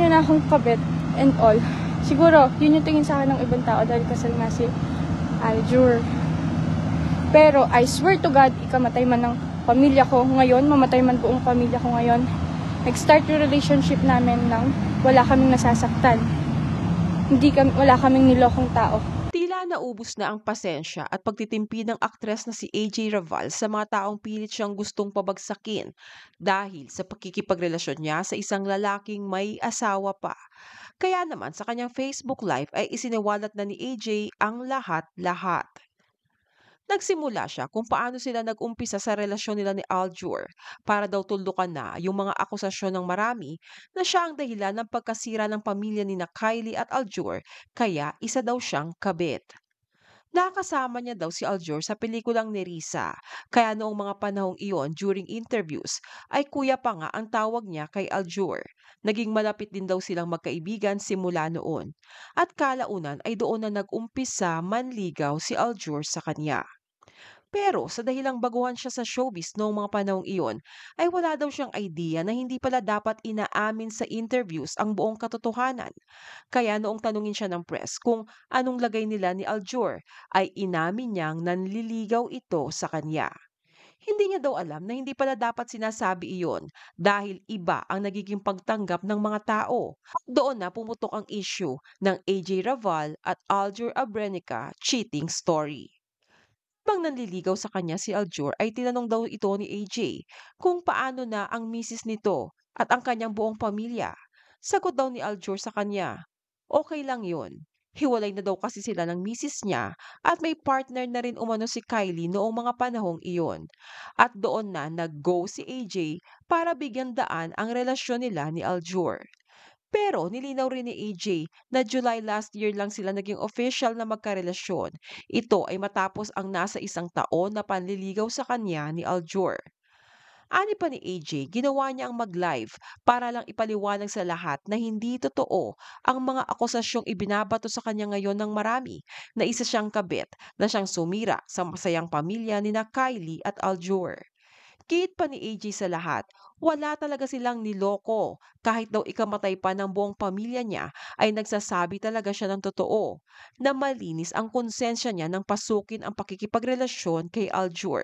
niya na akong kabit and all. Siguro, yun yung tingin sa akin ng ibang tao dahil kasal nga si Aljur. Pero, I swear to God, ikamatay man ng pamilya ko ngayon, mamatay man buong pamilya ko ngayon. Nag-start yung relationship namin nang wala kaming nasasaktan. Wala kaming nilokong tao. Tila naubos na ang pasensya at pagtitimpi ng aktres na si AJ Raval sa mga taong pilit siyang gustong pabagsakin dahil sa pakikipagrelasyon niya sa isang lalaking may asawa pa. Kaya naman sa kanyang Facebook Live ay isiniwalat na ni AJ ang lahat-lahat. Nagsimula siya kung paano sila nag-umpisa sa relasyon nila ni Aljur para daw tulukan na yung mga akusasyon ng marami na siya ang dahilan ng pagkasira ng pamilya ni na Kylie at Aljur kaya isa daw siyang kabit. Nakasama niya daw si Aljur sa pelikulang ni Risa, kaya noong mga panahong iyon during interviews ay kuya pa nga ang tawag niya kay Aljur. Naging malapit din daw silang magkaibigan simula noon. At kalaunan ay doon na nag-umpisa manligaw si Aljur sa kanya. Pero sa dahilang baguhan siya sa showbiz noong mga panahong iyon, ay wala daw siyang idea na hindi pala dapat inaamin sa interviews ang buong katotohanan. Kaya noong tanungin siya ng press kung anong lagay nila ni Aljur, ay inamin niyang nanliligaw ito sa kanya. Hindi niya daw alam na hindi pala dapat sinasabi iyon dahil iba ang nagiging pagtanggap ng mga tao. Doon na pumutok ang issue ng AJ Raval at Aljur Abrenica cheating story. Habang nanliligaw sa kanya si Aljur ay tinanong daw ito ni AJ kung paano na ang misis nito at ang kanyang buong pamilya. Sagot daw ni Aljur sa kanya, okay lang yun. Hiwalay na daw kasi sila ng misis niya at may partner na rin umano si Kylie noong mga panahong iyon. At doon na nag-go si AJ para bigyan daan ang relasyon nila ni Aljur. Pero nilinaw rin ni AJ na July last year lang sila naging official na magkarelasyon. Ito ay matapos ang nasa isang taon na panliligaw sa kanya ni Aljur. Ani pa ni AJ, ginawa niya ang mag-live para lang ipaliwanag sa lahat na hindi totoo ang mga akusasyong ibinabato sa kanya ngayon ng marami na isa siyang kabit na siyang sumira sa masayang pamilya ni na Kylie at Aljur. Gate pa ni AJ sa lahat, wala talaga silang niloko. Kahit daw ikamatay pa ng buong pamilya niya, ay nagsasabi talaga siya ng totoo na malinis ang konsensya niya nang pasukin ang pakikipagrelasyon kay Aljur.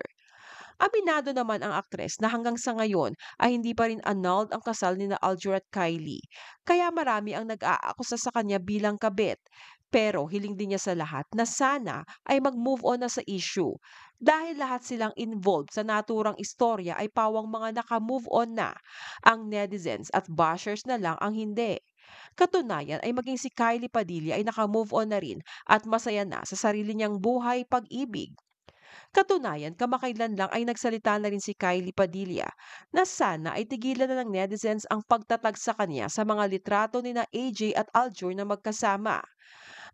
Aminado naman ang aktres na hanggang sa ngayon ay hindi pa rin annulled ang kasal ni na Aljur at Kylie. Kaya marami ang nag-aakusa sa kanya bilang kabit. Pero hiling din niya sa lahat na sana ay mag-move on na sa issue. Dahil lahat silang involved sa naturang istorya ay pawang mga naka-move on na. Ang netizens at bashers na lang ang hindi. Katunayan ay maging si Kylie Padilla ay naka-move on na rin at masaya na sa sarili niyang buhay pag-ibig. Katunayan, kamakailan lang ay nagsalita na rin si Kylie Padilla na sana ay tigilan na ng netizens ang pagtatag sa kanya sa mga litrato ni na AJ at Aljur na magkasama.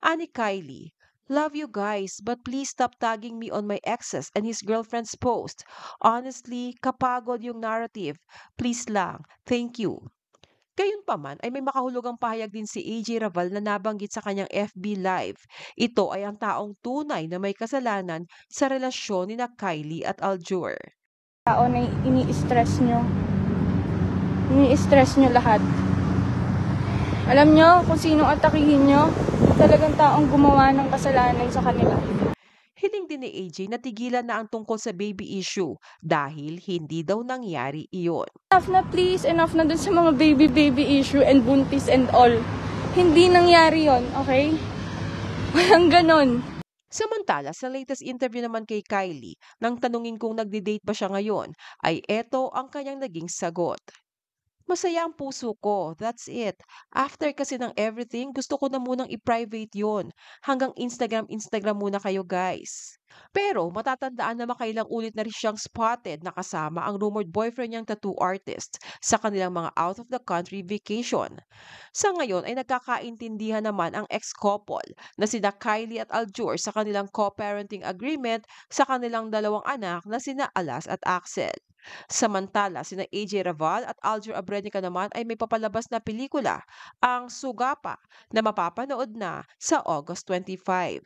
Ani Kylie, love you guys, but please stop tagging me on my exes and his girlfriend's post. Honestly, kapagod yung narrative. Please lang. Thank you. Gayunpaman ay may makahulugang pahayag din si AJ Raval na nabanggit sa kanyang FB Live. Ito ay ang taong tunay na may kasalanan sa relasyon ni na Kylie at Aljur. Tao na ini-stress nyo. Ini-stress nyo lahat. Alam nyo kung sinong atakihin nyo, talagang taong gumawa ng kasalanan sa kanila. Hiling din ni AJ na tigilan na ang tungkol sa baby issue dahil hindi daw nangyari iyon. Enough na please, enough na dun sa mga baby issue and buntis and all. Hindi nangyari yon, okay? Walang ganon. Samantala, sa latest interview naman kay Kylie, nang tanungin kung nagde-date ba siya ngayon, ay eto ang kanyang naging sagot. Masaya ang puso ko, that's it. After kasi ng everything, gusto ko na munang i-private yon. Hanggang Instagram muna kayo guys. Pero matatandaan na makailang ulit na rin siyang spotted na kasama ang rumored boyfriend niyang tattoo artist sa kanilang mga out of the country vacation. Sa ngayon ay nagkakaintindihan naman ang ex-couple na sina Kylie at Aljur sa kanilang co-parenting agreement sa kanilang dalawang anak na sina Alas at Axel. Samantala, sina AJ Raval at Aljur Abrenica naman ay may papalabas na pelikula, ang Sugapa, na mapapanood na sa August 25.